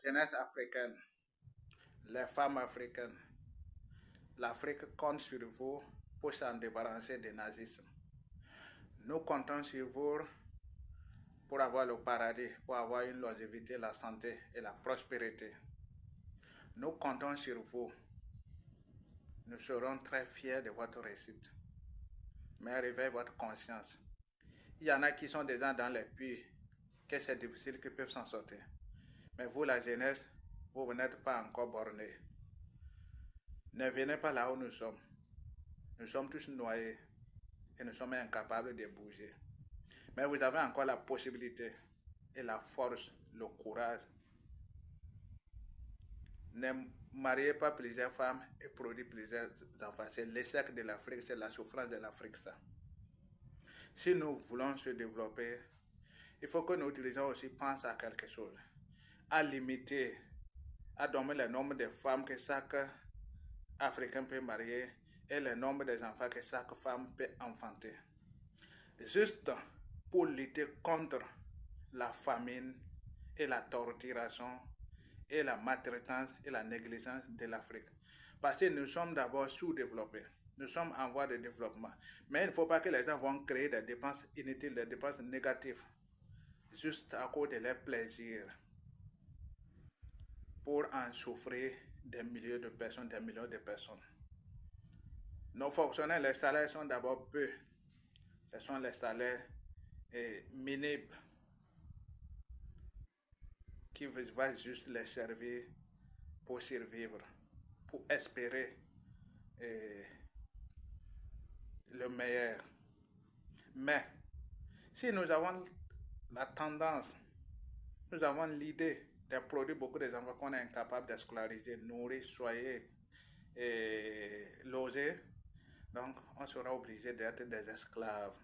Jeunesse africaine, les femmes africaines, l'Afrique compte sur vous pour s'en débarrasser du nazisme. Nous comptons sur vous pour avoir le paradis, pour avoir une longévité, la santé et la prospérité. Nous comptons sur vous. Nous serons très fiers de votre réussite. Mais réveillez votre conscience. Il y en a qui sont déjà dans les puits, que c'est difficile qu'ils peuvent s'en sortir. Mais vous, la jeunesse, vous n'êtes pas encore bornés. Ne venez pas là où nous sommes. Nous sommes tous noyés et nous sommes incapables de bouger. Mais vous avez encore la possibilité et la force, le courage. Ne mariez pas plusieurs femmes et produisez plusieurs enfants. C'est l'échec de l'Afrique, c'est la souffrance de l'Afrique, ça. Si nous voulons se développer, il faut que nous utilisions aussi penser à quelque chose. À limiter, à donner le nombre de femmes que chaque Africain peut marier et le nombre des enfants que chaque femme peut enfanter. Juste pour lutter contre la famine et la torturation et la maltraitance et la négligence de l'Afrique. Parce que nous sommes d'abord sous-développés. Nous sommes en voie de développement. Mais il ne faut pas que les gens vont créer des dépenses inutiles, des dépenses négatives, juste à cause de leurs plaisirs, pour en souffrir des milliers de personnes, des millions de personnes. Nos fonctionnaires, les salaires sont d'abord peu. Ce sont les salaires minimes qui vont juste les servir pour survivre, pour espérer le meilleur. Mais si nous avons la tendance, nous avons l'idée de produire beaucoup des enfants qu'on est incapable de scolariser, nourrir, soigner et loger, donc on sera obligé d'être des esclaves.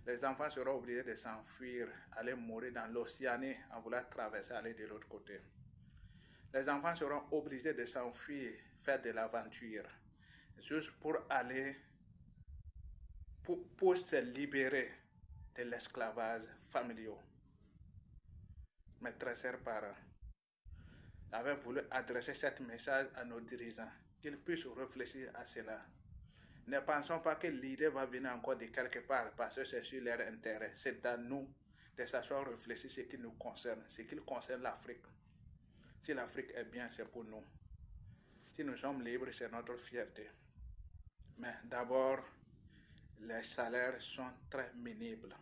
Les enfants seront obligés de s'enfuir, aller mourir dans l'Océanie en voulant traverser, aller de l'autre côté. Les enfants seront obligés de s'enfuir, faire de l'aventure, juste pour aller, pour se libérer de l'esclavage familial. Mes très chers parents, j'avais voulu adresser ce message à nos dirigeants, qu'ils puissent réfléchir à cela. Ne pensons pas que l'idée va venir encore de quelque part parce que c'est sur leur intérêt. C'est à nous de s'asseoir, réfléchir ce qui nous concerne, ce qui concerne l'Afrique. Si l'Afrique est bien, c'est pour nous. Si nous sommes libres, c'est notre fierté. Mais d'abord, les salaires sont très minimes.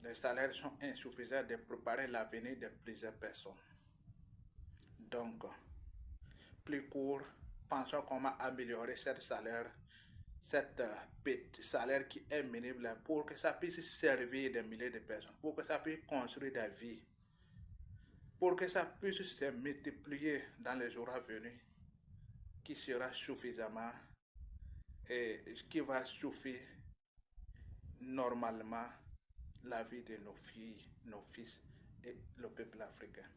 Les salaires sont insuffisants de préparer l'avenir de plusieurs personnes. Donc, plus court, pensons comment améliorer ce salaire qui est minime pour que ça puisse servir des milliers de personnes, pour que ça puisse construire des vies, pour que ça puisse se multiplier dans les jours à venir, qui sera suffisamment et qui va suffire normalement la vie de nos filles, nos fils et le peuple africain.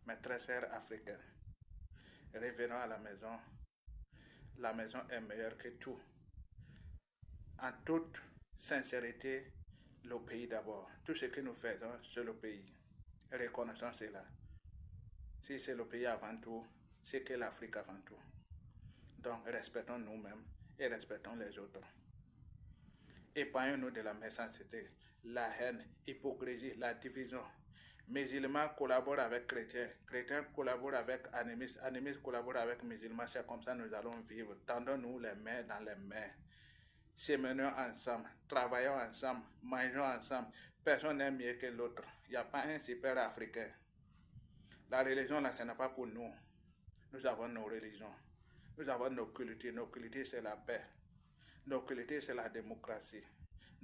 Mes très chers Africains, revenons à la maison. La maison est meilleure que tout. En toute sincérité, le pays d'abord. Tout ce que nous faisons, c'est le pays. Reconnaissons cela. Si c'est le pays avant tout, c'est que l'Afrique avant tout. Donc, respectons nous-mêmes et respectons les autres. Épargnons-nous de la méchanceté, la haine, l'hypocrisie, la division. Musulmans collaborent avec chrétiens, chrétiens collaborent avec animistes, animistes collaborent avec musulmans. C'est comme ça que nous allons vivre. Tendons-nous les mains dans les mains. Sémenons ensemble, travaillons ensemble, mangeons ensemble. Personne n'est mieux que l'autre. Il n'y a pas un super africain. La religion, là, ce n'est pas pour nous. Nous avons nos religions. Nous avons nos cultures. Nos cultures, c'est la paix. Nos cultures, c'est la démocratie.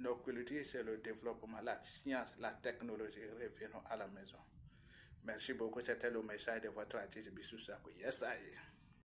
Nos cultures, c'est le développement, la science, la technologie. Revenons à la maison. Merci beaucoup. C'était le message de votre artiste Bissou Sakou. Yes, I.